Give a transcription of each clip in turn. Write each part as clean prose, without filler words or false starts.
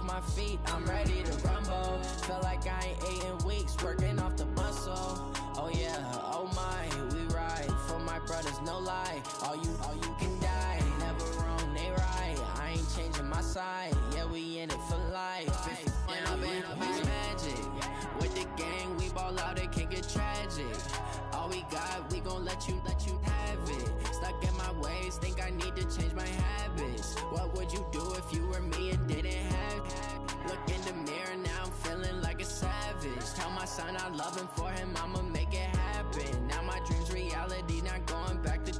off my feet, I'm ready to rumble. Feel like I ain't ate in weeks, working off the muscle. Oh yeah, oh my, we ride for my brothers, no lie. All you can die, never wrong, they right. I ain't changing my side, yeah, we in it for life. It's magic. With the gang, we ball out, it can get tragic. All we got, we gon' let you have it. Stuck in my ways, think I need to change my habits. What would you do if you were me and didn't have it? Look in the mirror, now I'm feeling like a savage. Tell my son I love him, for him I'ma make it happen. Now my dream's reality, not going back to.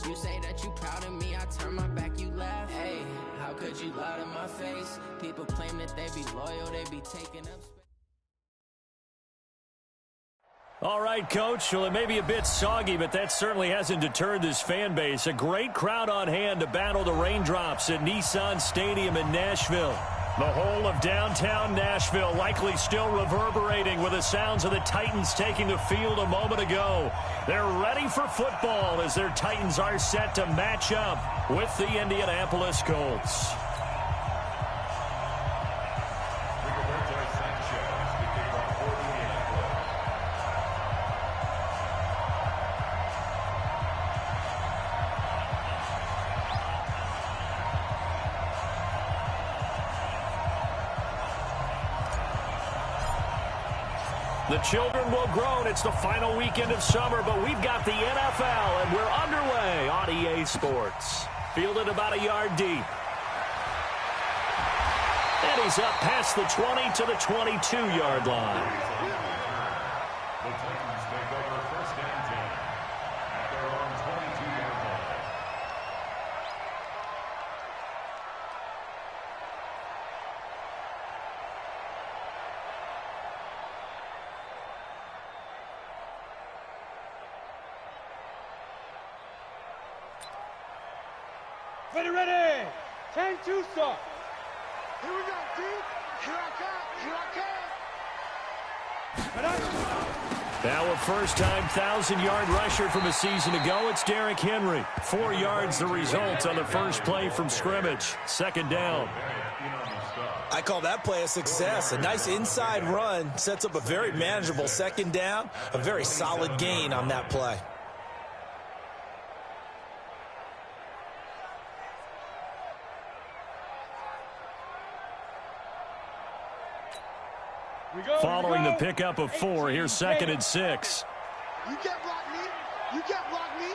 You say that you proud of me, I turn my back, you laugh. Hey, how could you lie to my face? People claim that they be loyal, they be taking up space. All right, Coach. Well, it may be a bit soggy, but that certainly hasn't deterred this fan base. A great crowd on hand to battle the raindrops at Nissan Stadium in Nashville. The whole of downtown Nashville likely still reverberating with the sounds of the Titans taking the field a moment ago. They're ready for football as their Titans are set to match up with the Indianapolis Colts. The children will groan. It's the final weekend of summer, but we've got the NFL, and we're underway on EA Sports. Fielded about a yard deep. And he's up past the 20 to the 22-yard line. The Titans take over first and 10 at their own 22-yard line. Ready. 10-2 start. Here we go, D. Here I come. Now a first-time 1,000-yard rusher from a season ago. It's Derrick Henry. 4 yards the result on the first play from scrimmage. Second down. I call that play a success. A nice inside run sets up a very manageable second down. A very solid gain on that play. Following the pickup of 4, here's second and 6. You can't block me. You can't block me.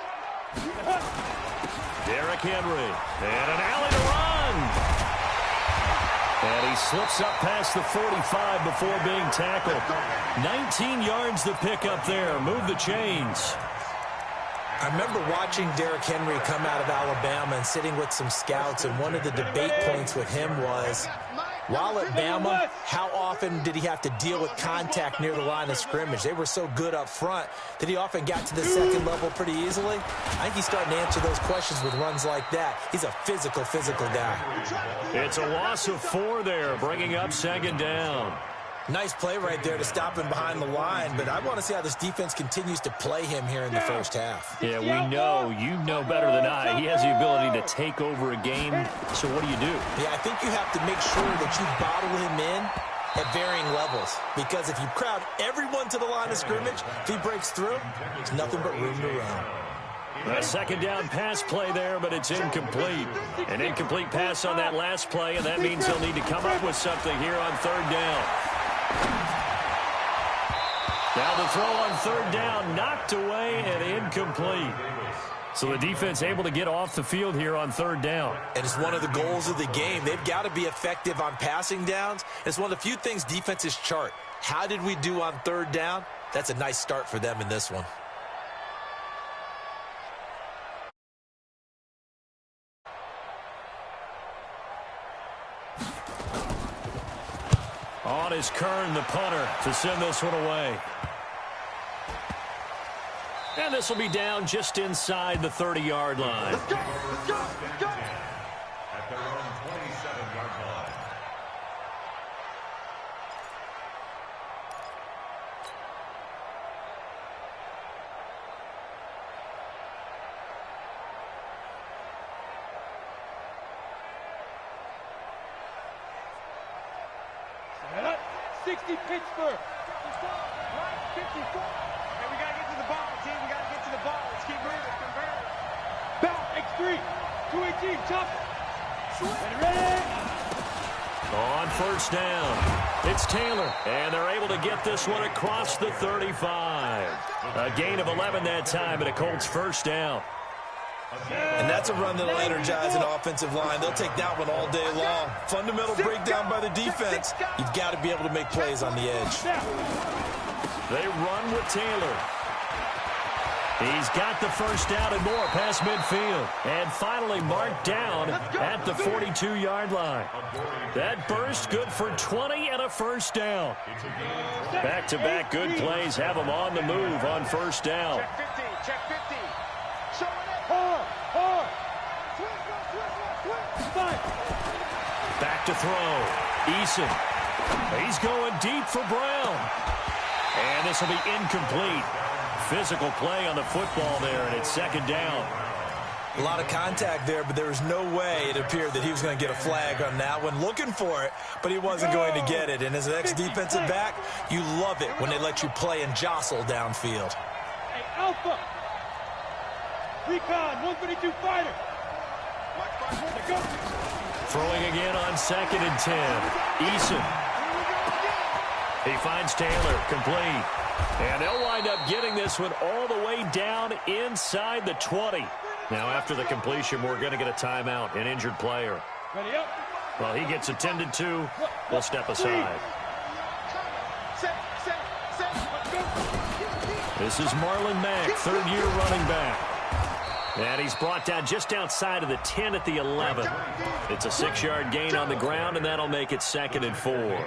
Derrick Henry. And an alley to run. And he slips up past the 45 before being tackled. 19 yards the pickup there. Move the chains. I remember watching Derrick Henry come out of Alabama and sitting with some scouts, and one of the debate points with him was, while at Bama, how often did he have to deal with contact near the line of scrimmage? They were so good up front that he often got to the second level pretty easily. I think he's starting to answer those questions with runs like that. He's a physical guy. It's a loss of 4 there, bringing up second down. Nice play right there to stop him behind the line, but I want to see how this defense continues to play him here in the first half. Yeah, we know, you know better than I, he has the ability to take over a game, so what do you do? Yeah, I think you have to make sure that you bottle him in at varying levels, because if you crowd everyone to the line of scrimmage, if he breaks through, there's nothing but room to run. A second down pass play there, but it's incomplete. An incomplete pass on that last play, and that means he'll need to come up with something here on third down. Now the throw on third down, knocked away and incomplete. So the defense able to get off the field here on third down. And it's one of the goals of the game. They've got to be effective on passing downs. It's one of the few things defenses chart. How did we do on third down? That's a nice start for them in this one. On is Kern, the punter, to send this one away. And this will be down just inside the 30-yard line. Let's go. At their own 27-yard line. Right, 60 Pittsburgh. 54. Hey, we got to get to the ball, team. We got to get to the ball. Let's keep moving. Convert. Back, X3. 218, chop. And ready. On first down, it's Taylor, and they're able to get this one across the 35. A gain of 11 that time, and a Colts first down. And that's a run that'll energize an offensive line. They'll take that one all day long. Fundamental breakdown by the defense. You've got to be able to make plays on the edge. They run with Taylor. He's got the first down and more past midfield. And finally marked down at the 42-yard line. That burst good for 20 and a first down. Back-to-back good plays have them on the move on first down. Check 50. Check 50. Back to throw. Eason. He's going deep for Brown. And this will be incomplete. Physical play on the football there, and it's second down. A lot of contact there, but there was no way it appeared that he was going to get a flag on that one. Looking for it, but he wasn't going to get it. And as an ex-defensive back, you love it when they let you play and jostle downfield. Hey, Alpha. Recon, 152 fighter. Throwing again on second and 10. Eason. He finds Taylor, complete. And they'll wind up getting this one all the way down inside the 20. Now, after the completion, we're going to get a timeout, an injured player. Ready up. Well, he gets attended to. We'll step aside. This is Marlon Mack, third-year running back. And he's brought down just outside of the 10 at the 11. It's a 6-yard gain on the ground, and that'll make it second and 4.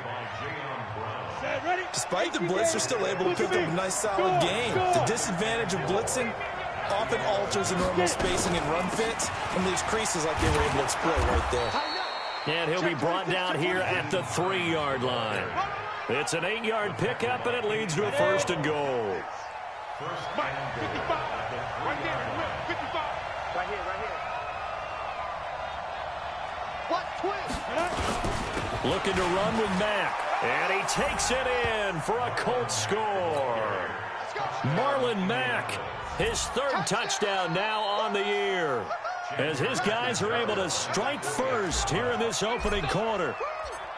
Despite the blitz, they're still able to pick up a nice, solid gain. The disadvantage of blitzing often alters the normal spacing and run fits and leaves creases like they were able to exploit right there. And he'll be brought down here at the 3-yard line. It's an 8-yard pickup, and it leads to a first and goal. Right there, 55. Right here. What? Twist. Looking to run with Mack. And he takes it in for a Colts score. Marlon Mack, his third touchdown now on the year, as his guys are able to strike first here in this opening quarter.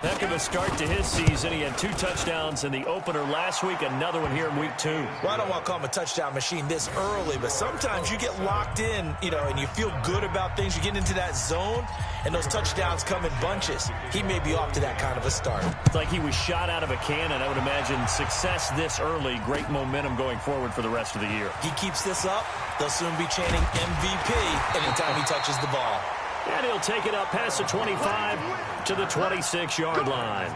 Heck of a start to his season. He had 2 touchdowns in the opener last week, another one here in week 2. Well, I don't want to call him a touchdown machine this early, but sometimes you get locked in, and you feel good about things. You get into that zone, and those touchdowns come in bunches. He may be off to that kind of a start. It's like he was shot out of a cannon. I would imagine success this early, great momentum going forward for the rest of the year. He keeps this up, they'll soon be chanting MVP anytime he touches the ball. And he'll take it up past the 25 to the 26-yard line.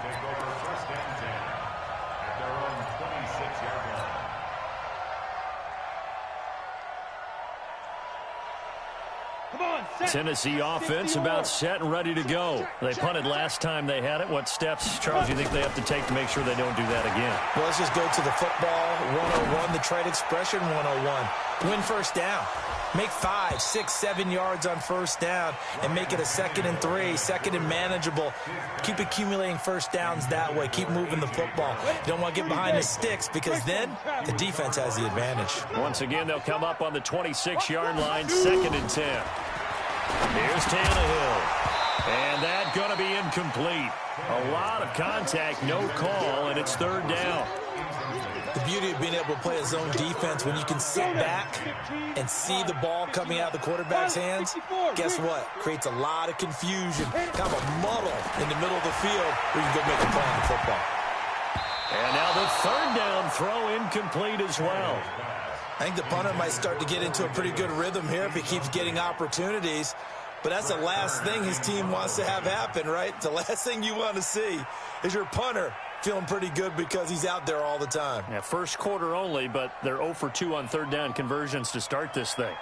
Tennessee offense about set and ready to go. They punted last time they had it. What steps, Charles, do you think they have to take to make sure they don't do that again? Well, let's just go to the football 101, the trade expression 101. Win first down. Make 5, 6, 7 yards on first down and make it a 2nd and 3, 2nd and manageable. Keep accumulating first downs that way. Keep moving the football. You don't want to get behind the sticks because then the defense has the advantage. Once again, they'll come up on the 26-yard line, 2nd and 10. Here's Tannehill. And that's going to be incomplete. A lot of contact, no call, and it's 3rd down. The beauty of being able to play a zone defense when you can sit back and see the ball coming out of the quarterback's hands, guess what? Creates a lot of confusion, kind of a muddle in the middle of the field where you can go make a play on the football. And now the 3rd down throw incomplete as well. I think the punter might start to get into a pretty good rhythm here if he keeps getting opportunities. But that's the last thing his team wants to have happen, right? The last thing you want to see is your punter feeling pretty good because he's out there all the time. Yeah, first quarter only, but they're 0 for 2 on 3rd down conversions to start this thing.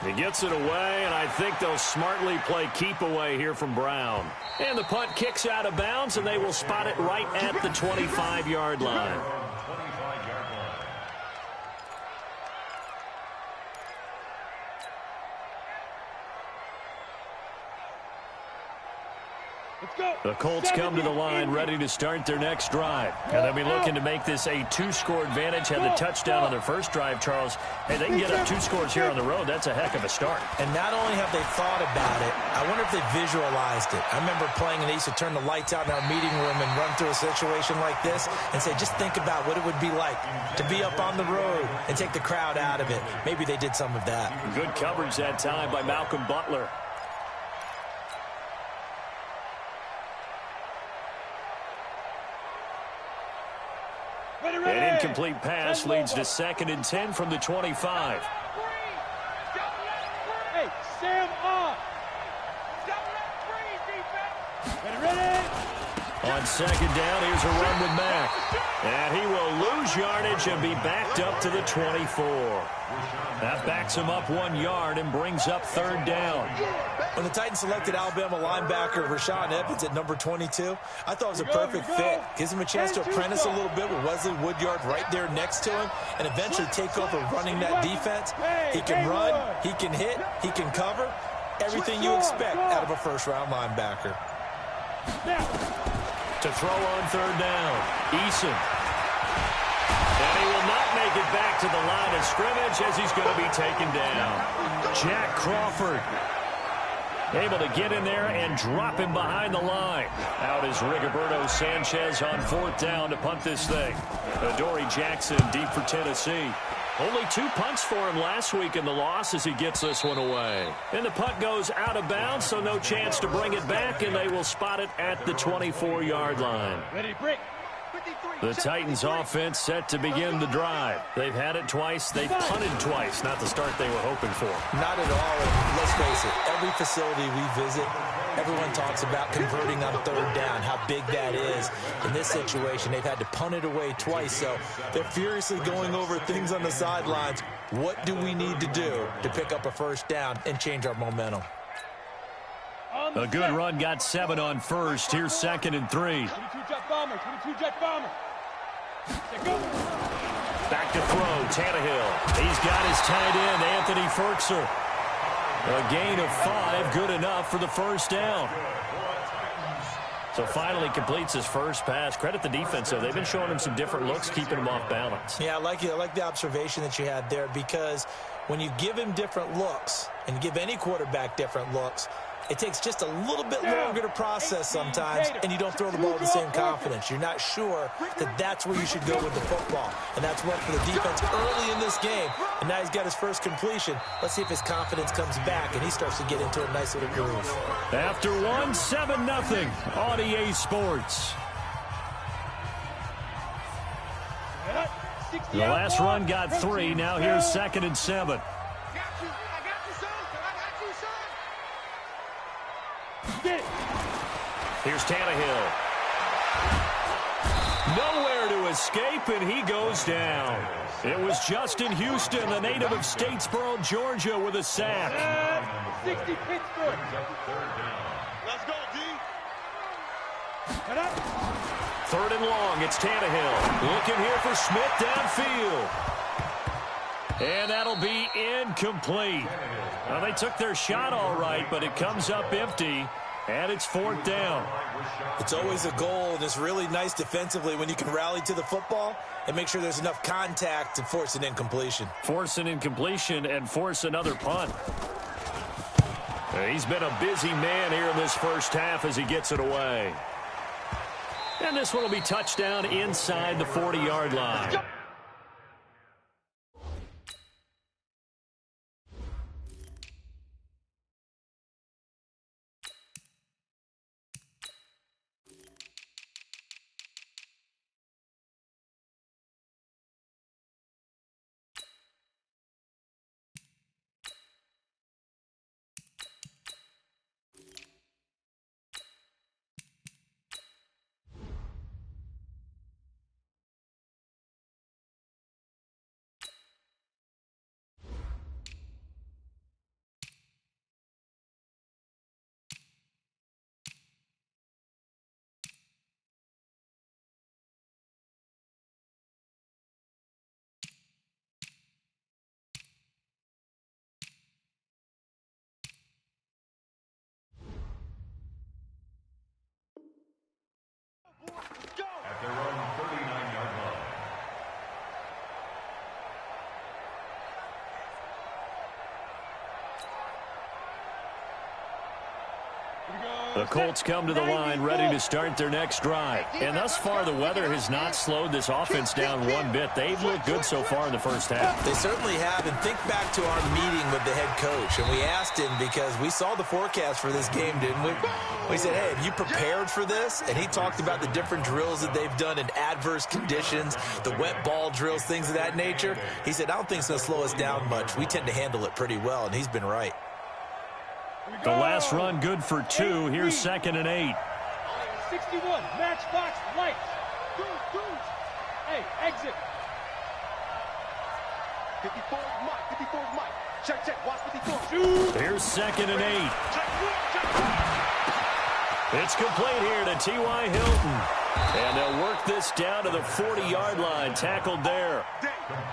He gets it away, and I think they'll smartly play keep away here from Brown. And the punt kicks out of bounds, and they will spot it right at the 25-yard line. Let's go. The Colts come to the line ready to start their next drive. And they'll be looking to make this a 2-score advantage. Had the touchdown on their first drive, Charles. Hey, they can get up 2 scores here on the road. That's a heck of a start. And not only have they thought about it, I wonder if they visualized it. I remember playing and they used to turn the lights out in our meeting room and run through a situation like this and say, just think about what it would be like to be up on the road and take the crowd out of it. Maybe they did some of that. Good coverage that time by Malcolm Butler. An incomplete pass leads to 2nd and 10 from the 25. Hey, Sam off. Ready. On 2nd down, here's a run with Mack. And he will lose yardage and be backed up to the 24. That backs him up 1 yard and brings up 3rd down. When the Titans selected Alabama linebacker Rashaan Evans at number 22, I thought it was a perfect fit. Gives him a chance to apprentice a little bit with Wesley Woodyard right there next to him and eventually take over running that defense. He can run, he can hit, he can cover. Everything you expect out of a first-round linebacker. To throw on 3rd down, Eason. And he will not make it back to the line of scrimmage as he's going to be taken down. Jack Crawford able to get in there and drop him behind the line. Out is Rigoberto Sanchez on 4th down to punt this thing. Adoree Jackson deep for Tennessee. Only 2 punts for him last week in the loss as he gets this one away. And the punt goes out of bounds, so no chance to bring it back, and they will spot it at the 24-yard line. Ready, break. The Titans offense set to begin the drive. They've had it twice. They've punted twice. Not the start they were hoping for. Not at all. And let's face it, every facility we visit, everyone talks about converting on 3rd down, how big that is. In this situation, they've had to punt it away twice, so they're furiously going over things on the sidelines. What do we need to do to pick up a 1st down and change our momentum? A good run got 7 on 1st. Here's 2nd and 3. 22 jet bomber, 22 jet bomber. Go. Back to throw, Tannehill. He's got his tight end, Anthony Ferkser. A gain of 5, good enough for the 1st down. So finally completes his first pass. Credit the defense, though. They've been showing him some different looks, keeping him off balance. Yeah, I like the observation that you had there, because when you give him different looks and give any quarterback different looks, it takes just a little bit longer to process sometimes, and you don't throw the ball with the same confidence. You're not sure that that's where you should go with the football. And that's worked for the defense early in this game. And now he's got his first completion. Let's see if his confidence comes back and he starts to get into a nice little groove. After 7-0 on EA Sports. The last run got 3. Now here's 2nd and 7. Here's Tannehill. Nowhere to escape, and he goes down. It was Justin Houston, the native of Statesboro, Georgia, with a sack. 60 Pittsburgh. Let's go, D. 3rd and long, it's Tannehill. Looking here for Smith downfield. And that'll be incomplete. Well, they took their shot all right, but it comes up empty. And it's 4th down. It's always a goal, and it's really nice defensively when you can rally to the football and make sure there's enough contact to force an incompletion. Force an incompletion and force another punt. He's been a busy man here in this first half as he gets it away. And this one will be touchdown inside the 40-yard line. The Colts come to the line ready to start their next drive. And thus far, the weather has not slowed this offense down one bit. They've looked good so far in the first half. They certainly have. And think back to our meeting with the head coach. And we asked him, because we saw the forecast for this game, didn't we? We said, hey, have you prepared for this? And he talked about the different drills that they've done in adverse conditions, the wet ball drills, things of that nature. He said, I don't think it's going to slow us down much. We tend to handle it pretty well, and he's been right. The last run good for 2. Here's 2nd and 8. 61, matchbox, lights. Hey, exit. 54 is Mike, 54 is Mike. Check, watch 54. Here's 2nd and 8. It's complete here to T.Y. Hilton. And they'll work this down to the 40-yard line. Tackled there.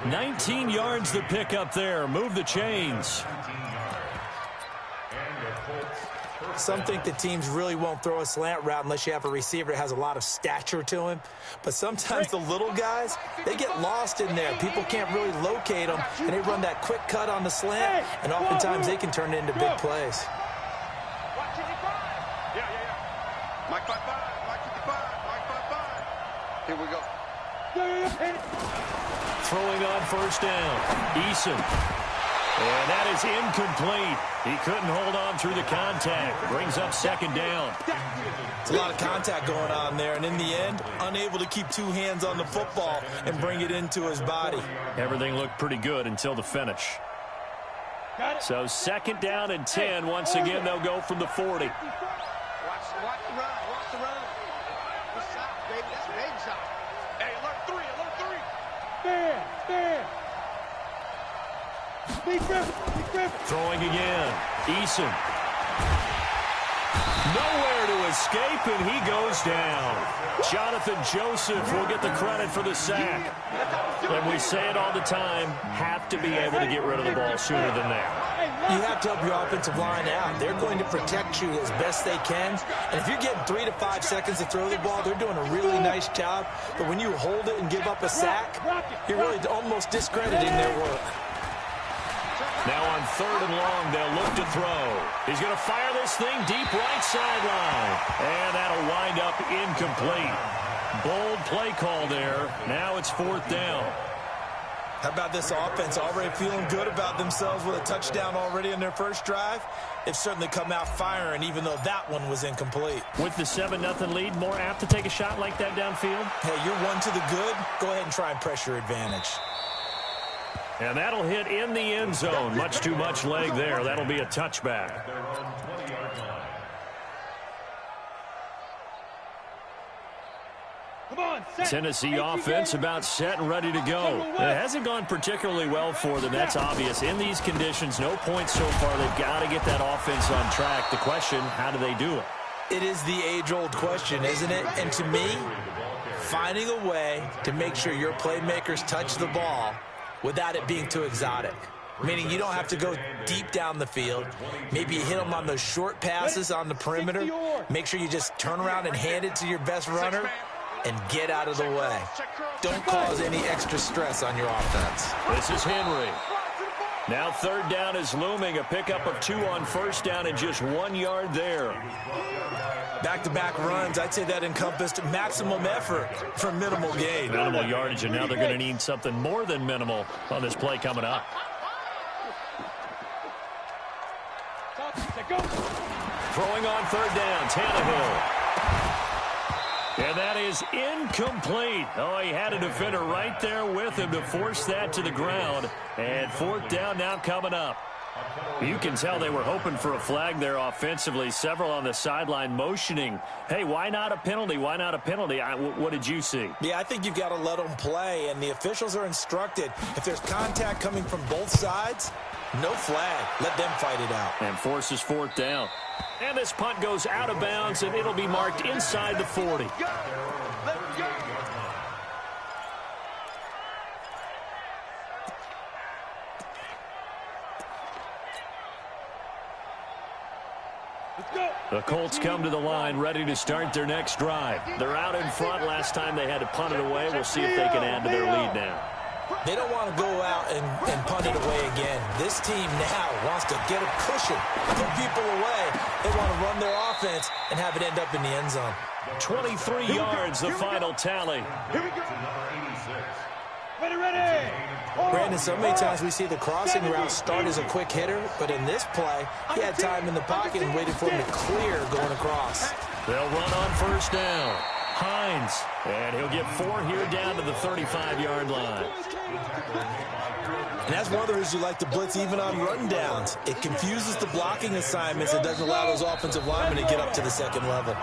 19 yards to pick up there. Move the chains. Some think the teams really won't throw a slant route unless you have a receiver that has a lot of stature to him. But sometimes the little guys, they get lost in there. People can't really locate them, and they run that quick cut on the slant, and oftentimes they can turn it into big plays. Yeah. Mike 55, Mike 55, Mike 55. Here we go. Throwing on first down. Eason. And that is incomplete. He couldn't hold on through the contact. Brings up 2nd down. It's a lot of contact going on there, and in the end, unable to keep 2 hands on the football and bring it into his body. Everything looked pretty good until the finish. So 2nd down and 10. Once again, they'll go from the 40. Watch the run, watch the run. Good shot, baby, that's a baby shot. Hey, alert 3. Stand. Throwing again. Eason. Nowhere to escape, and he goes down. Jonathan Joseph will get the credit for the sack. And we say it all the time, have to be able to get rid of the ball sooner than that. You have to help your offensive line out. They're going to protect you as best they can. And if you're getting 3 to 5 seconds to throw the ball, they're doing a really nice job. But when you hold it and give up a sack, you're really almost discrediting their work. Now on 3rd and long, they'll look to throw. He's going to fire this thing deep right sideline. And that'll wind up incomplete. Bold play call there. Now it's 4th down. How about this offense already feeling good about themselves with a touchdown already in their first drive? They've certainly come out firing, even though that one was incomplete. With the 7-0 lead, more apt to take a shot like that downfield? Hey, you're 1 to the good. Go ahead and try and press your advantage. And that'll hit in the end zone. Much too much leg there. That'll be a touchback. Tennessee offense about set and ready to go. It hasn't gone particularly well for them. That's obvious. In these conditions, no points so far. They've got to get that offense on track. The question, how do they do it? It is the age-old question, isn't it? And to me, finding a way to make sure your playmakers touch the ball without it being too exotic. Meaning you don't have to go deep down the field. Maybe you hit them on those short passes on the perimeter. Make sure you just turn around and hand it to your best runner and get out of the way. Don't cause any extra stress on your offense. This is Henry. Now 3rd down is looming. A pickup of 2 on first down and just 1 yard there. Back-to-back runs, I'd say that encompassed maximum effort for minimal gain. Minimal yardage, and now they're going to need something more than minimal on this play coming up. Throwing on 3rd down, Tannehill. And that is incomplete. Oh, he had a defender right there with him to force that to the ground. And 4th down now coming up. You can tell they were hoping for a flag there offensively. Several on the sideline motioning. Hey, why not a penalty? Why not a penalty? What did you see? Yeah, I think you've got to let them play, and the officials are instructed. If there's contact coming from both sides, no flag. Let them fight it out. And forces 4th down. And this punt goes out of bounds, and it'll be marked inside the 40. The Colts come to the line ready to start their next drive. They're out in front. Last time they had to punt it away. We'll see if they can add to their lead now. They don't want to go out and punt it away again. This team now wants to get a cushion, put people away. They want to run their offense and have it end up in the end zone. 23 yards, the final tally. Here we go. Ready. Brandon, so many times we see the crossing route start as a quick hitter, but in this play, he had time in the pocket and waited for him to clear going across. They'll run on first down. Hines, and he'll get 4 here down to the 35-yard line. And that's one of the reasons you like to blitz even on rundowns. It confuses the blocking assignments. It doesn't allow those offensive linemen to get up to the second level.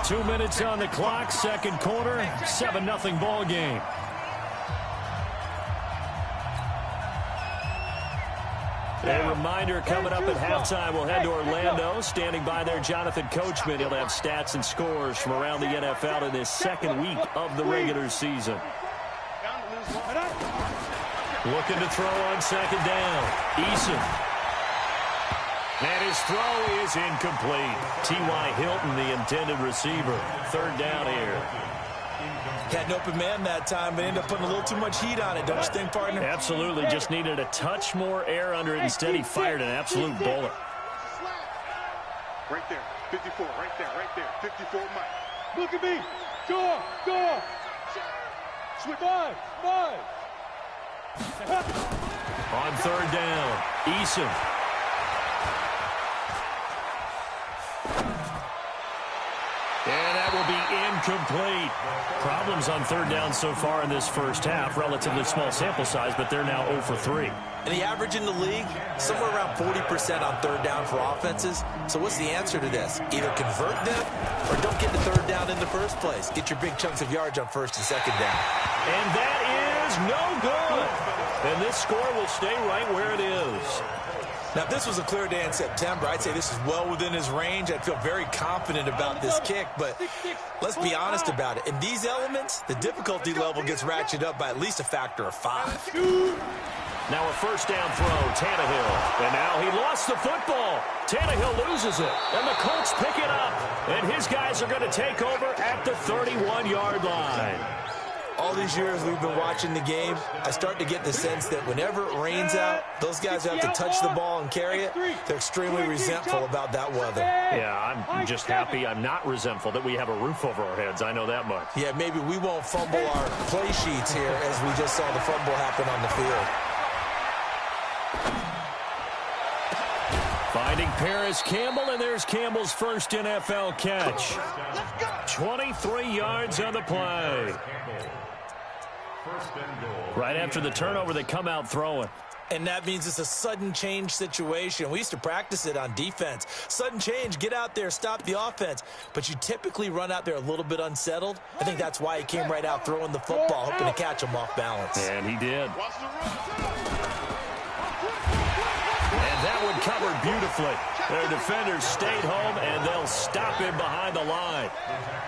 2 minutes on the clock, second quarter, 7-0 ball game. A reminder coming up at halftime, we'll head to Orlando. Standing by there, Jonathan Coachman. He'll have stats and scores from around the NFL in his second week of the regular season. Looking to throw on second down. Eason. And his throw is incomplete. T.Y. Hilton, the intended receiver. Third down here. Had an open man that time, but ended up putting a little too much heat on it, don't you think, partner? Absolutely. Just needed a touch more air under it. Instead, he fired an absolute bullet. Right there. 54. Right there. 54 Mike. Look at me. Go. Switch. Five. On third down, Eason. And that will be incomplete. Problems on third down so far in this first half. Relatively small sample size, but they're now 0 for 3. And the average in the league, somewhere around 40% on third down for offenses. So what's the answer to this? Either convert them or don't get the third down in the first place. Get your big chunks of yards on first and second down. And that is no good. And this score will stay right where it is. Now, if this was a clear day in September, I'd say this is well within his range. I'd feel very confident about this kick, but let's be honest about it. In these elements, the difficulty level gets ratcheted up by at least a factor of 5. Now a first down throw, Tannehill. And now he lost the football. Tannehill loses it, and the Colts pick it up. And his guys are going to take over at the 31-yard line. All these years we've been watching the game, I start to get the sense that whenever it rains out, those guys who have to touch the ball and carry it, they're extremely resentful about that weather. Yeah, I'm just happy I'm not resentful that we have a roof over our heads. I know that much. Yeah, maybe we won't fumble our play sheets here as we just saw the fumble happen on the field. Finding Paris Campbell, and there's Campbell's first NFL catch. 23 yards on the play. Right after the turnover, they come out throwing. And that means it's a sudden change situation. We used to practice it on defense. Sudden change, get out there, stop the offense. But you typically run out there a little bit unsettled. I think that's why he came right out throwing the football, hoping to catch him off balance. And he did. And that one covered beautifully. Their defenders stayed home, and they'll stop him behind the line.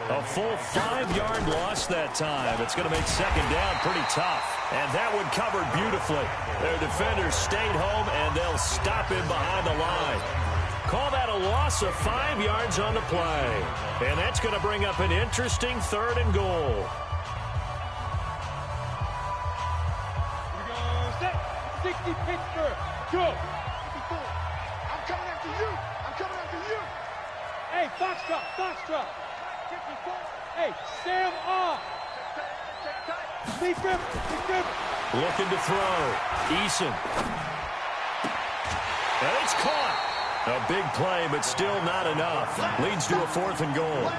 A full 5-yard loss that time. It's going to make second down pretty tough. And that one covered beautifully. Their defenders stayed home, and they'll stop him behind the line. Call that a loss of 5 yards on the play. And that's going to bring up an interesting third and goal. Here we go. Set. 60 Pittsburgh. Go. I'm coming after you. Hey, Foxtrot. 54. Hey, Sam off. Be Griffin. Looking to throw. Eason. And it's caught. A big play, but still not enough. Leads to a 4th and goal.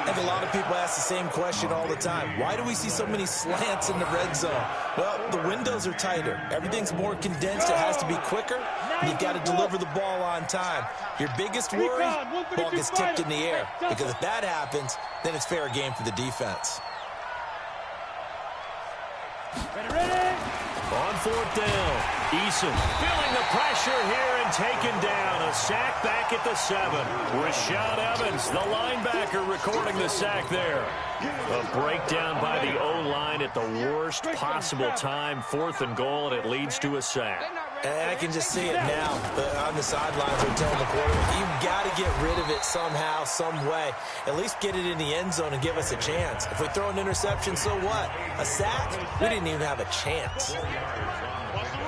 I think a lot of people ask the same question all the time. Why do we see so many slants in the red zone? Well, the windows are tighter. Everything's more condensed. It has to be quicker. And you've got to deliver the ball on time. Your biggest worry, ball gets tipped in the air. Because if that happens, then it's fair game for the defense. Ready. On 4th down, Eason feeling the pressure here and taken down. A sack back at the 7. Rashad Evans, the linebacker, recording the sack there. A breakdown by the O-line at the worst possible time. 4th and goal, and it leads to a sack. And I can just see it now. On the sidelines, they're telling the quarterback, you've got to get rid of it somehow, some way. At least get it in the end zone and give us a chance. If we throw an interception, so what? A sack? We didn't even have a chance.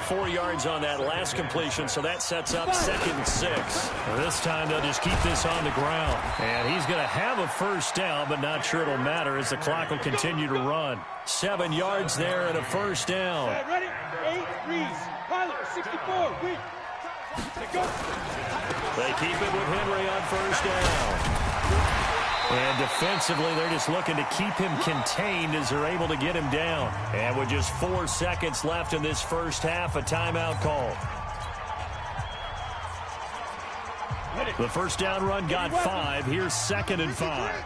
4 yards on that last completion, so that sets up 2nd and 6. This time they'll just keep this on the ground. And he's going to have a first down, but not sure it'll matter as the clock will continue to run. 7 yards there and a first down. Ready? 8 reads. Pilot 64. Wait. Go. They keep it with Henry on first down. And defensively, they're just looking to keep him contained as they're able to get him down. And with just 4 seconds left in this first half, a timeout call. The first down run got 5. Here's 2nd and 5.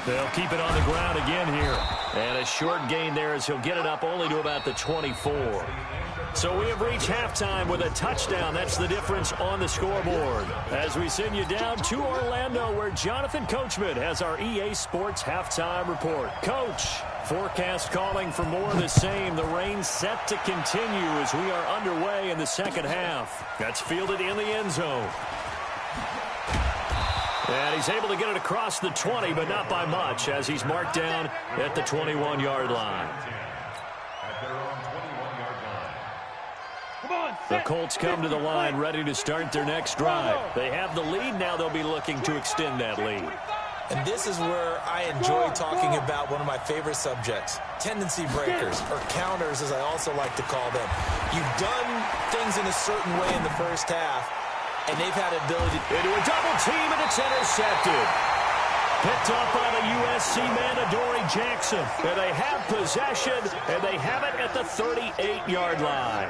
They'll keep it on the ground again here. And a short gain there as he'll get it up only to about the 24. So we have reached halftime with a touchdown. That's the difference on the scoreboard. As we send you down to Orlando, where Jonathan Coachman has our EA Sports halftime report. Coach, forecast calling for more of the same. The rain set to continue as we are underway in the second half. That's fielded in the end zone. And he's able to get it across the 20, but not by much, as he's marked down at the 21-yard line. The Colts come to the line ready to start their next drive. They have the lead. Now they'll be looking to extend that lead. And this is where I enjoy talking about one of my favorite subjects, tendency breakers, or counters as I also like to call them. You've done things in a certain way in the first half, and they've had ability into a double team, and it's intercepted. Picked up by the USC man, Adoree Jackson. And they have possession, and they have it at the 38-yard line.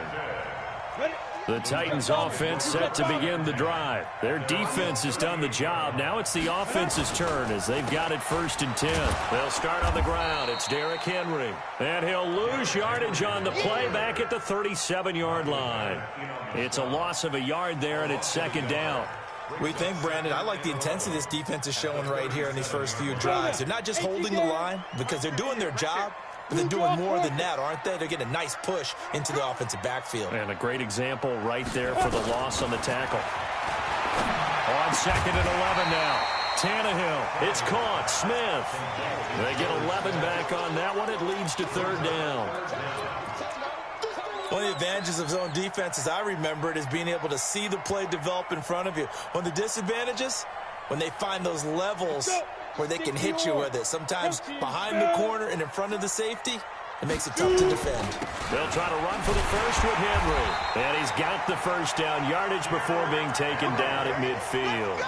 The Titans offense set to begin the drive. Their defense has done the job. Now it's the offense's turn as they've got it 1st and 10. They'll start on the ground. It's Derrick Henry. And he'll lose yardage on the play back at the 37-yard line. It's a loss of a yard there, and it's 2nd down. We think, Brandon, I like the intensity this defense is showing right here in these first few drives. They're not just holding the line because they're doing their job, but they're doing more than that, aren't they? They're getting a nice push into the offensive backfield. And a great example right there for the loss on the tackle. On 2nd and 11 now. Tannehill. It's caught. Smith. They get 11 back on that one. It leads to 3rd down. One of the advantages of zone defense, as I remember it, is being able to see the play develop in front of you. One of the disadvantages, when they find those levels where they can hit you with it. Sometimes behind the corner and in front of the safety, it makes it tough to defend. They'll try to run for the first with Henry. And he's got the first down yardage before being taken down at midfield.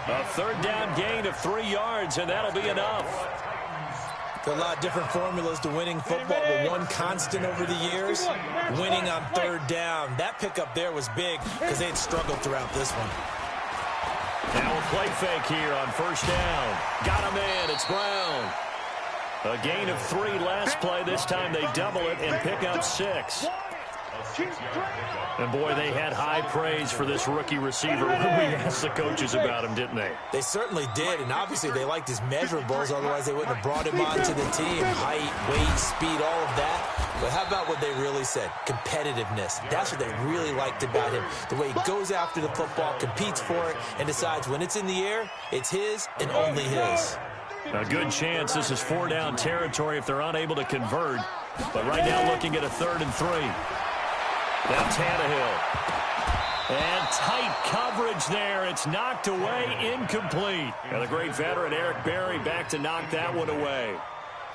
A 3rd down gain of 3 yards, and that'll be enough. There are a lot of different formulas to winning football, but one constant over the years, winning on 3rd down. That pickup there was big because they had struggled throughout this one. Now a play fake here on 1st down. Got him in. It's Brown. A gain of 3 last play. This time they double it and pick up 6. And, boy, they had high praise for this rookie receiver when we asked the coaches about him, didn't they? They certainly did, and obviously they liked his measurables. Otherwise, they wouldn't have brought him onto the team. Height, weight, speed, all of that. But how about what they really said? Competitiveness. That's what they really liked about him. The way he goes after the football, competes for it, and decides when it's in the air, it's his and only his. A good chance this is 4-down territory if they're unable to convert. But right now looking at a 3rd and 3. Now Tannehill. And tight coverage there. It's knocked away, incomplete. And the great veteran Eric Berry back to knock that one away.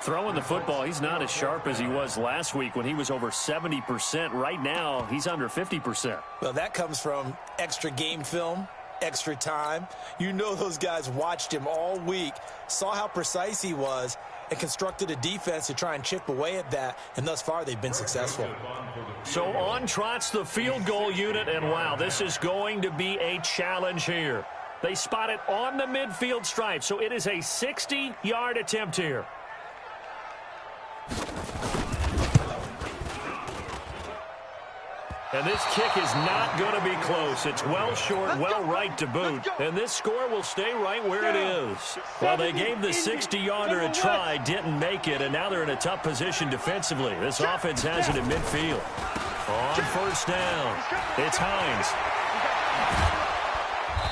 Throwing the football, he's not as sharp as he was last week when he was over 70%. Right now, he's under 50%. Well, that comes from extra game film, extra time. You know those guys watched him all week, saw how precise he was, and constructed a defense to try and chip away at that, and thus far they've been successful. So on trots the field goal unit, and wow, this is going to be a challenge here. They spot it on the midfield stripe, so it is a 60-yard attempt here. And this kick is not going to be close. It's well short, well right to boot. And this score will stay right where it is. Well, they gave the 60-yarder a try, didn't make it, and now they're in a tough position defensively. This offense has it in midfield. On first down, it's Hines.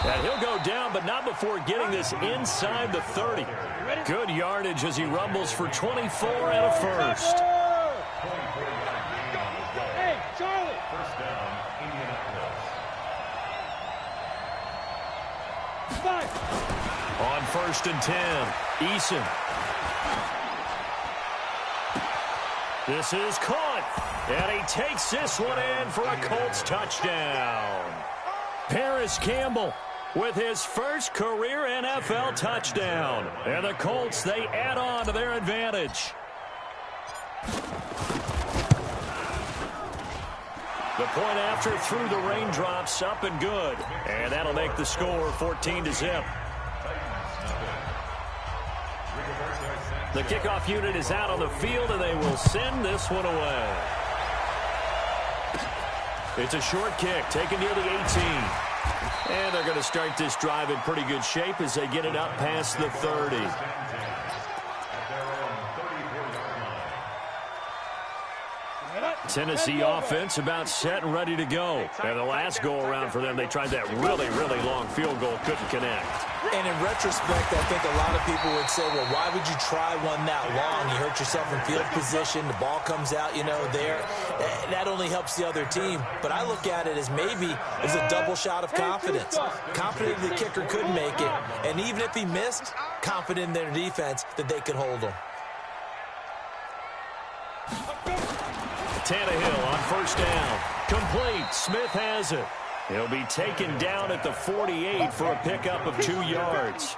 And he'll go down, but not before getting this inside the 30. Good yardage as he rumbles for 24 and a first. Hey, Charlie. First down, Indianapolis. On first and 10, Eason. This is caught, and he takes this one in for a Colts touchdown. Paris Campbell with his first career NFL touchdown. And the Colts, they add on to their advantage. The point after through the raindrops, up and good. And that'll make the score 14-0. The kickoff unit is out on the field, and they will send this one away. It's a short kick, taken near the 18. And they're going to start this drive in pretty good shape as they get it up past the 30. Tennessee offense about set and ready to go. And the last go-around for them, they tried that really, really long field goal, couldn't connect. And in retrospect, I think a lot of people would say, well, why would you try one that long? You hurt yourself in field position. The ball comes out, there. That only helps the other team. But I look at it as maybe it was a double shot of confidence. Confident the kicker could make it. And even if he missed, confident in their defense that they could hold him. Tannehill on first down. Complete. Smith has it. He'll be taken down at the 48 for a pickup of 2 yards.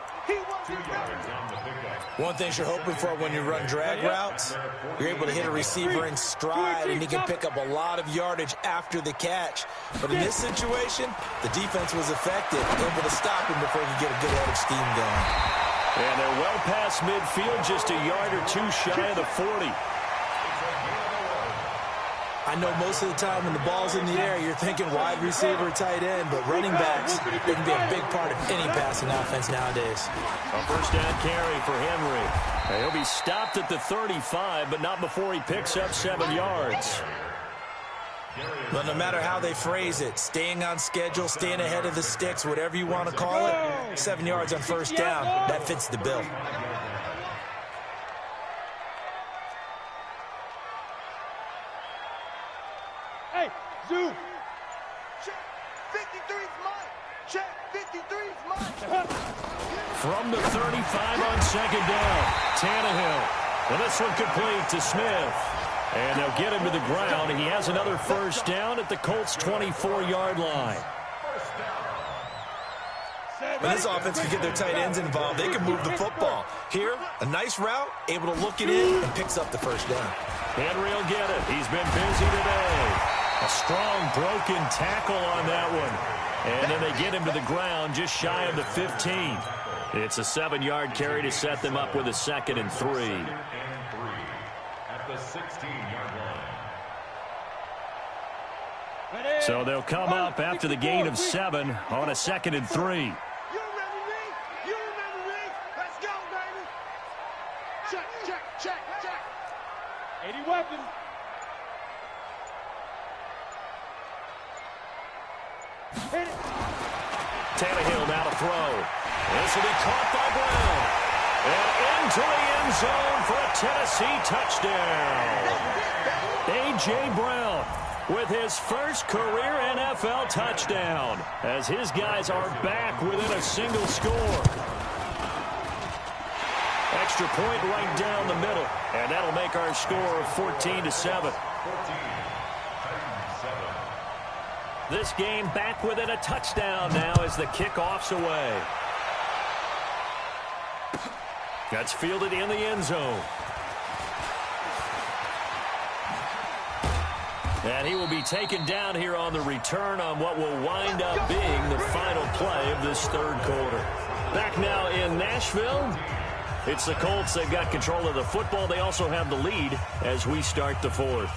One thing you're hoping for when you run drag routes, you're able to hit a receiver in stride, and he can pick up a lot of yardage after the catch. But in this situation, the defense was effective, able to stop him before he could get a good head of steam going. And they're well past midfield, just a yard or two shy of the 40. I know most of the time when the ball's in the air, you're thinking wide receiver, tight end, but running backs, they can be a big part of any passing offense nowadays. A first down carry for Henry. He'll be stopped at the 35, but not before he picks up 7 yards. But no matter how they phrase it, staying on schedule, staying ahead of the sticks, whatever you want to call it, 7 yards on first down, that fits the bill. Hey, Zoo. Check. 53's mine. Check. 53's mine. From the 35 on second down, Tannehill. And this one complete to Smith. And they'll get him to the ground. He has another first down at the Colts' 24-yard line. When this offense can get their tight ends involved, they can move the football. Here, a nice route, able to look it in, and picks up the first down. Henry will get it. He's been busy today. A strong broken tackle on that one. And then they get him to the ground just shy of the 15. It's a 7-yard carry to set them up with a 2nd and 3. At the 16-yard line. So they'll come up after the gain of 7 on a 2nd and 3. You remember me? You remember me? Let's go, baby. Check, check, check, check. 80 weapons. Hit it. Tannehill now to throw. This will be caught by Brown. And into the end zone for a Tennessee touchdown. A.J. Brown with his first career NFL touchdown as his guys are back within a single score. Extra point right down the middle, and that'll make our score 14-7. This game back within a touchdown now as the kickoff's away. That's fielded in the end zone. And he will be taken down here on the return on what will wind up being the final play of this third quarter. Back now in Nashville. It's the Colts. They've got control of the football. They also have the lead as we start the fourth.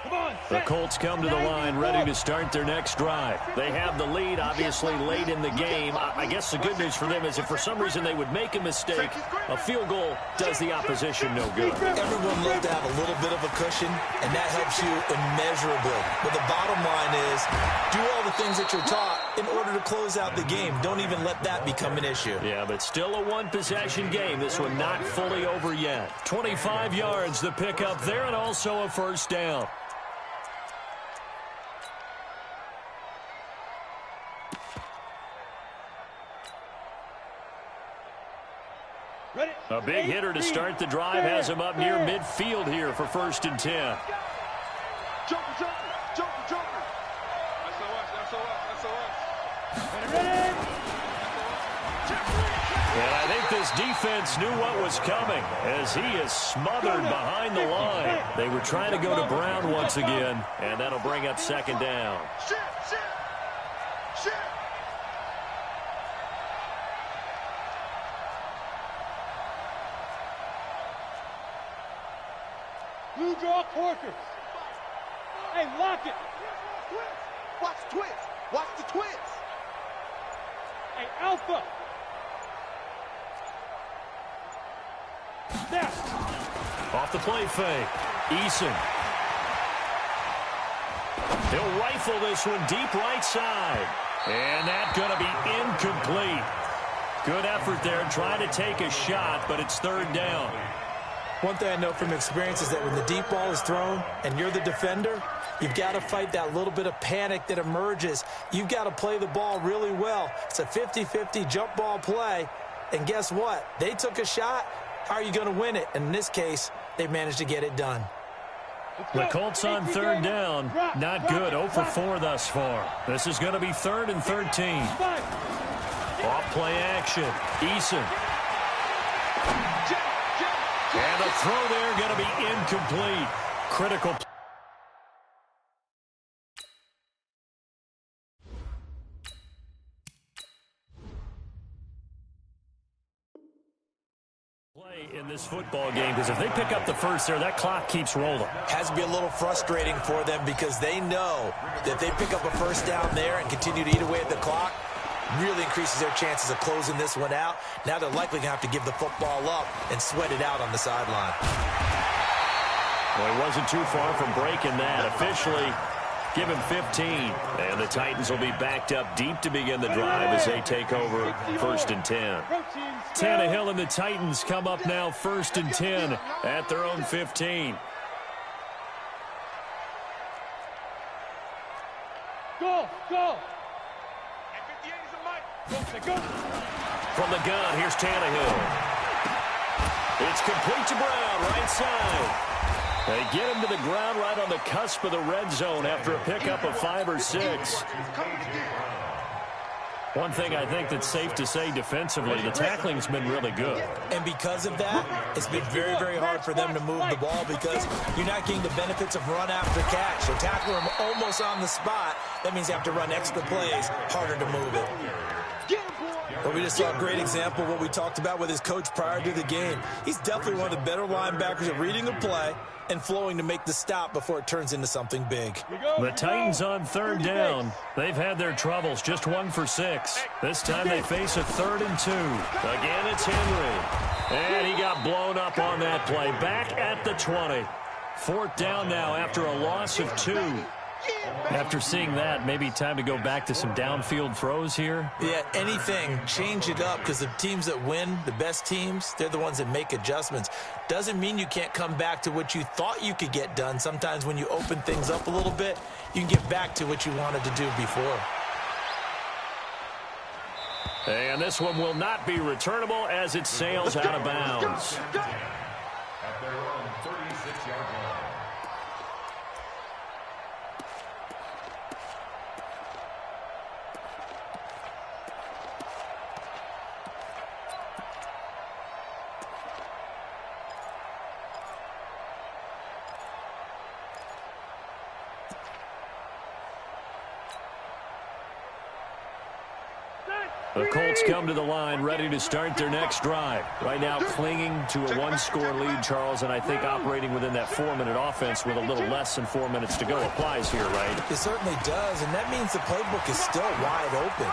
Come on. The Colts come to the line ready to start their next drive. They have the lead, obviously, late in the game. I guess the good news for them is if for some reason they would make a mistake, a field goal does the opposition no good. Everyone loves to have a little bit of a cushion, and that helps you immeasurably. But the bottom line is do all the things that you're taught in order to close out the game. Don't even let that become an issue. Yeah, but still a one-possession game. This one not fully over yet. 25 yards the pickup there, and also a first down. A big hitter to start the drive has him up near midfield here for 1st and 10. Jumper, jumper, jumper. That's us. And I think this defense knew what was coming as he is smothered behind the line. They were trying to go to Brown once again, and that'll bring up 2nd down. Shit. Blue draw quarters. Hey, lock it. Watch the twins. Watch the twins. Hey, alpha. Snap. Off the play fake. Eason. He'll rifle this one deep right side. And that's going to be incomplete. Good effort there trying to take a shot, but it's 3rd down. One thing I know from experience is that when the deep ball is thrown and you're the defender, you've got to fight that little bit of panic that emerges. You've got to play the ball really well. It's a 50-50 jump ball play. And guess what? They took a shot. How are you going to win it? And in this case, they managed to get it done. The Colts on 3rd down. Not good. 0 for 4 thus far. This is going to be 3rd and 13. Off play action. Eason. And the throw there going to be incomplete. Critical. Play in this football game because if they pick up the first there, that clock keeps rolling. Has to be a little frustrating for them because they know that they pick up a first down there and continue to eat away at the clock. Really increases their chances of closing this one out. Now they're likely going to have to give the football up and sweat it out on the sideline. Well, he wasn't too far from breaking that. Officially, give him 15. And the Titans will be backed up deep to begin the drive as they take over 1st and 10. Tannehill and the Titans come up now 1st and 10 at their own 15. Go. From the gun, here's Tannehill. It's complete to Brown, right side. They get him to the ground right on the cusp of the red zone after a pickup of 5 or 6. One thing I think that's safe to say defensively, the tackling's been really good. And because of that, it's been very, very hard for them to move the ball because you're not getting the benefits of run after catch. They tackle him almost on the spot. That means you have to run extra plays, harder to move it. Well, we just saw a great example of what we talked about with his coach prior to the game. He's definitely one of the better linebackers at reading a play and flowing to make the stop before it turns into something big. The Titans on 3rd down. They've had their troubles, just 1 for 6. This time they face a 3rd and 2. Again, it's Henry. And he got blown up on that play. Back at the 20. 4th down now after a loss of 2. After seeing that, maybe time to go back to some downfield throws here. Yeah, anything. Change it up because the teams that win, the best teams, they're the ones that make adjustments. Doesn't mean you can't come back to what you thought you could get done. Sometimes when you open things up a little bit, you can get back to what you wanted to do before. And this one will not be returnable as it sails out of bounds. At their own 36-yard line. The Colts come to the line, ready to start their next drive. Right now, clinging to a one-score lead, Charles, and I think operating within that 4-minute offense with a little less than 4 minutes to go applies here, right? It certainly does, and that means the playbook is still wide open.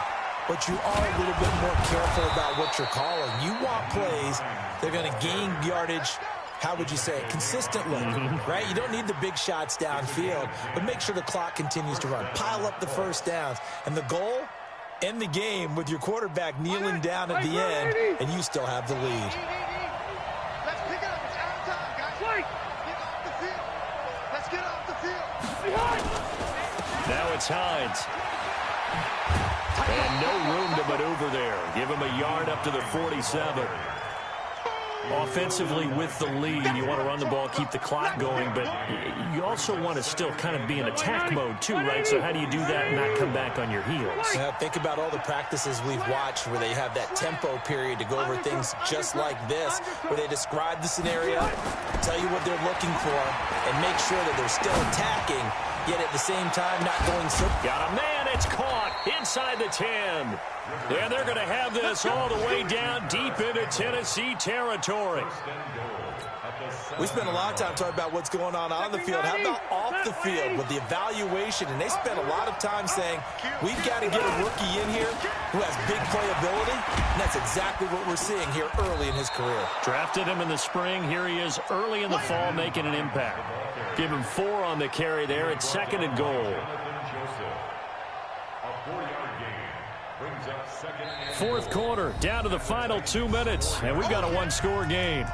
But you are a little bit more careful about what you're calling. You want plays that are going to gain yardage, how would you say it, consistently, right? You don't need the big shots downfield, but make sure the clock continues to run. Pile up the first downs. And the goal? End the game with your quarterback kneeling down at the end, and you still have the lead. Let's pick it up. It's out of time, guys. Get off the field. Let's get off the field. Now it's Hines. And no room to maneuver there. Give him a yard up to the 47. Offensively with the lead, you want to run the ball, keep the clock going, but you also want to still kind of be in attack mode too, right? So how do you do that and not come back on your heels? Yeah, think about all the practices we've watched where they have that tempo period to go over things just like this, where they describe the scenario, tell you what they're looking for, and make sure that they're still attacking, yet at the same time not going so... Got a man, it's caught inside the 10. And they're going to have this all the way down deep into Tennessee territory. We spent a lot of time talking about what's going on the field. How about off the field with the evaluation? And they spent a lot of time saying, we've got to get a rookie in here who has big playability. And that's exactly what we're seeing here early in his career. Drafted him in the spring. Here he is early in the fall making an impact. Give him 4 on the carry there. It's 2nd and goal. Fourth quarter, down to the final 2 minutes, and we've got a one-score game.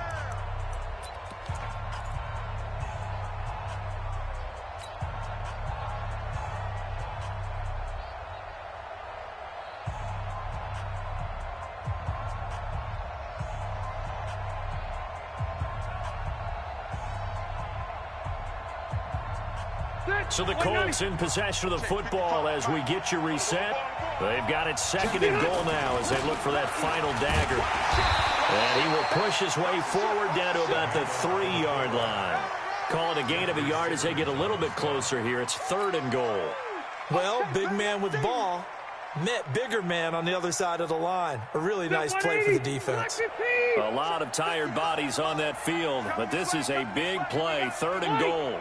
So the Colts in possession of the football as we get you reset. They've got it 2nd and goal now as they look for that final dagger. And he will push his way forward down to about the 3-yard line. Call it a gain of a yard as they get a little bit closer here. It's 3rd and goal. Well, big man with the ball met bigger man on the other side of the line. A really nice play for the defense. A lot of tired bodies on that field, but this is a big play. 3rd and goal.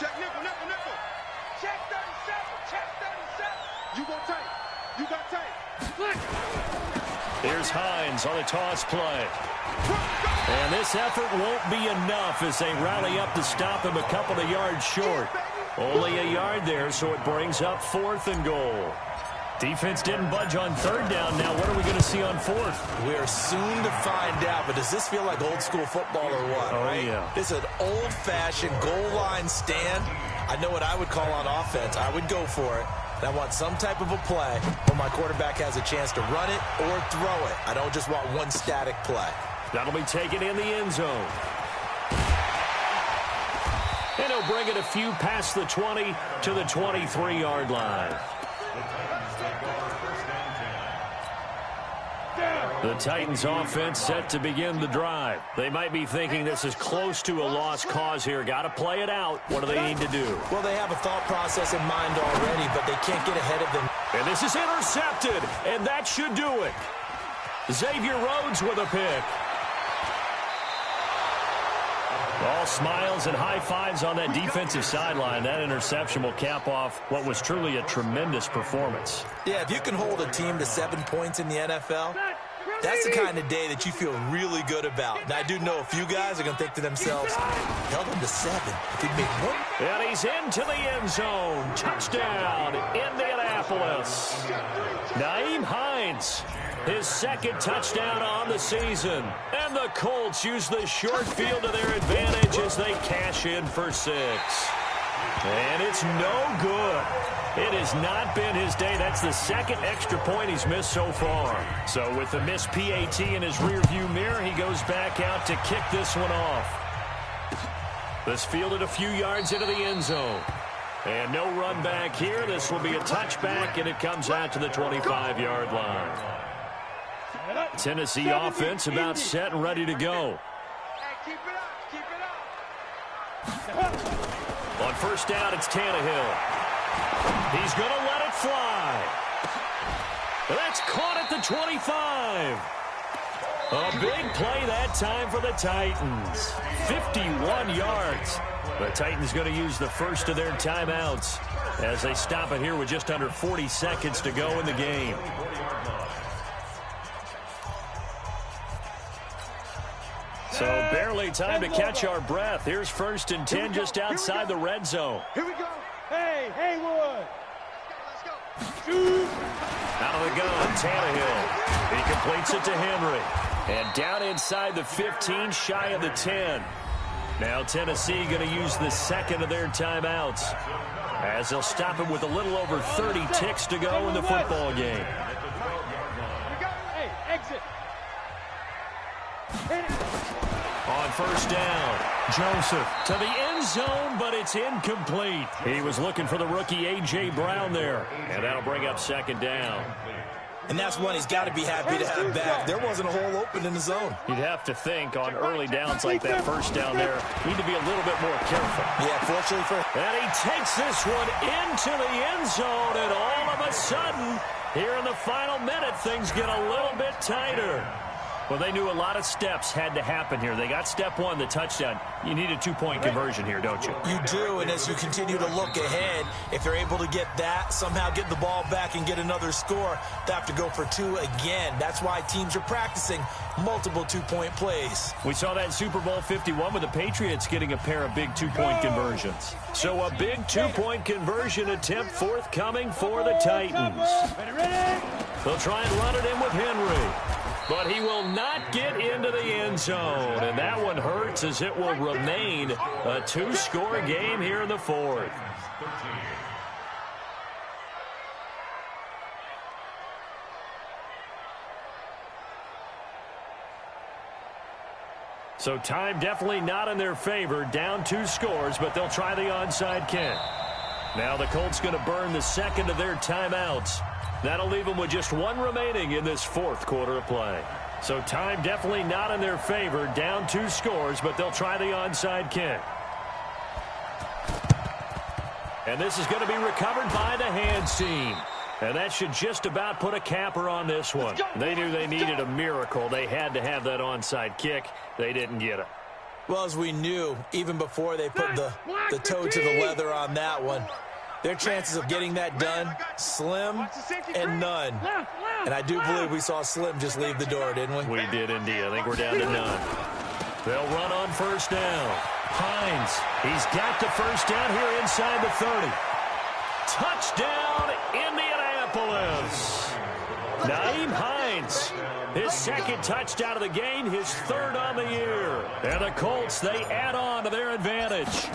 Check nickel, nickel, nickel. Check 37, check 37. You got tape. You got tape. Here's Hines on a toss play. And this effort won't be enough as they rally up to stop him a couple of yards short. Only a yard there, so it brings up 4th and goal. Defense didn't budge on 3rd down. Now what are we going to see on 4th? We're soon to find out, but does this feel like old school football or what? Oh, right? yeah. This is an old-fashioned goal line stand. I know what I would call on offense. I would go for it. And I want some type of a play where my quarterback has a chance to run it or throw it. I don't just want one static play. That'll be taken in the end zone. And he'll bring it a few past the 20 to the 23-yard line. The Titans offense set to begin the drive. They might be thinking this is close to a lost cause here. Got to play it out. What do they need to do? Well, they have a thought process in mind already, but they can't get ahead of them. And this is intercepted, and that should do it. Xavier Rhodes with a pick. All smiles and high fives on that defensive sideline. That interception will cap off what was truly a tremendous performance. Yeah, if you can hold a team to 7 points in the NFL, that's the kind of day that you feel really good about. Now, I do know a few guys are going to think to themselves, held them to 7. If he'd make one. And he's into the end zone. Touchdown, Indianapolis. Nyheim Hines, his 2nd touchdown on the season. And the Colts use the short field to their advantage as they cash in for 6. And it's no good. It has not been his day. That's the 2nd extra point he's missed so far. So with the missed PAT in his rearview mirror, he goes back out to kick this one off. This fielded a few yards into the end zone. And no run back here. This will be a touchback, and it comes out to the 25-yard line. Tennessee offense about set and ready to go. Hey, keep it up. On 1st down, it's Tannehill. He's going to let it fly. That's caught at the 25. A big play that time for the Titans. 51 yards. The Titans going to use the first of their timeouts as they stop it here with just under 40 seconds to go in the game. So barely time to catch our breath. Here's 1st and 10 just outside the red zone. Here we go. Hey, Haywood. Let's go. Shoot. Out of the gun, Tannehill. He completes it to Henry. And down inside the 15, shy of the 10. Now Tennessee going to use the second of their timeouts as they'll stop it with a little over 30 ticks to go in the football game. Hey, exit. Hit it. On 1st down, Joseph to the end zone, but it's incomplete. He was looking for the rookie A.J. Brown there, and that'll bring up 2nd down. And that's one he's got to be happy to have back. There wasn't a hole open in the zone. You'd have to think on early downs like that 1st down there, need to be a little bit more careful. Yeah, fortunately for... And he takes this one into the end zone, and all of a sudden, here in the final minute, things get a little bit tighter. Well, they knew a lot of steps had to happen here. They got step 1, the touchdown. You need a 2-point conversion here, don't you? You do, and as you continue to look ahead, if they're able to get that, somehow get the ball back and get another score, they have to go for 2 again. That's why teams are practicing multiple 2-point plays. We saw that in Super Bowl 51 with the Patriots getting a pair of big 2-point conversions. So a big 2-point conversion attempt forthcoming for the Titans. They'll try and run it in with Henry. But he will not get into the end zone. And that one hurts as it will remain a 2-score game here in the 4th. So time definitely not in their favor. Down 2 scores, but they'll try the onside kick. Now the Colts going to burn the second of their timeouts. That'll leave them with just 1 remaining in this 4th quarter of play. So time definitely not in their favor. Down 2 scores, but they'll try the onside kick. And this is going to be recovered by the hands team. And that should just about put a capper on this one. They knew they needed a miracle. They had to have that onside kick. They didn't get it. Well, as we knew, even before they put the toe to the leather on that one, their chances of getting that done, slim and none. And I do believe we saw Slim just leave the door, didn't we? We did indeed. I think we're down to none. They'll run on 1st down. Hines, he's got the 1st down here inside the 30. Touchdown, Indianapolis. Naeem Hines, his 2nd touchdown of the game, his 3rd on the year. And the Colts, they add on to their advantage.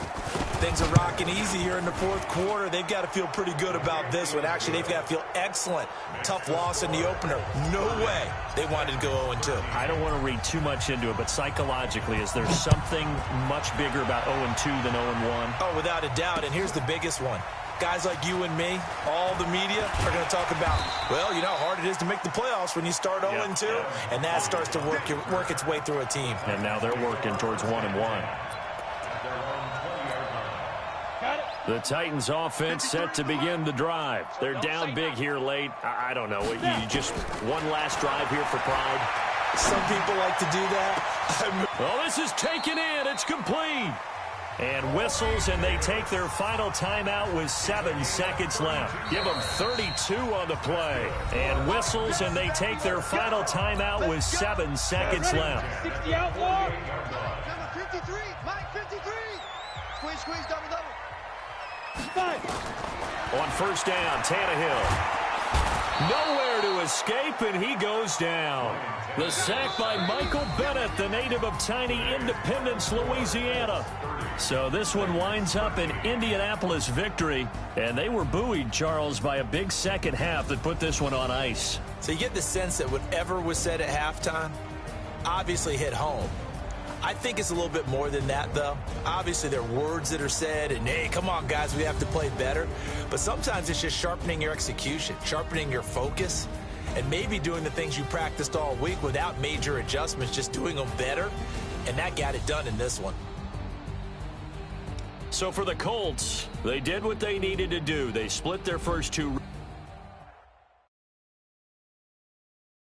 Things are rocking easy here in the 4th quarter. They've got to feel pretty good about this one. Actually, they've got to feel excellent. Tough loss in the opener. No way they wanted to go 0-2. I don't want to read too much into it, but psychologically, is there something much bigger about 0-2 than 0-1? Oh, without a doubt, and here's the biggest one. Guys like you and me, all the media, are going to talk about, well, you know how hard it is to make the playoffs when you start 0-2, and that starts to work its way through a team. And now they're working towards 1-1. The Titans offense set to begin the drive. They're down big here late. I don't know. You just one last drive here for pride. Some people like to do that. Well, this is taken in. It's complete. And whistles, and they take their final timeout with 7 seconds left. Give them 32 on the play. And whistles, and they take their final timeout with 7 seconds left. 60 outlaw. Number 53, Mike 53. Squeeze, double. On 1st down, Tannehill. Nowhere to escape, and he goes down. The sack by Michael Bennett, the native of tiny Independence, Louisiana. So this one winds up in Indianapolis victory, and they were buoyed, Charles, by a big second half that put this one on ice. So you get the sense that whatever was said at halftime obviously hit home. I think it's a little bit more than that, though. Obviously, there are words that are said, and, hey, come on, guys, we have to play better. But sometimes it's just sharpening your execution, sharpening your focus, and maybe doing the things you practiced all week without major adjustments, just doing them better. And that got it done in this one. So for the Colts, they did what they needed to do. They split their first 2.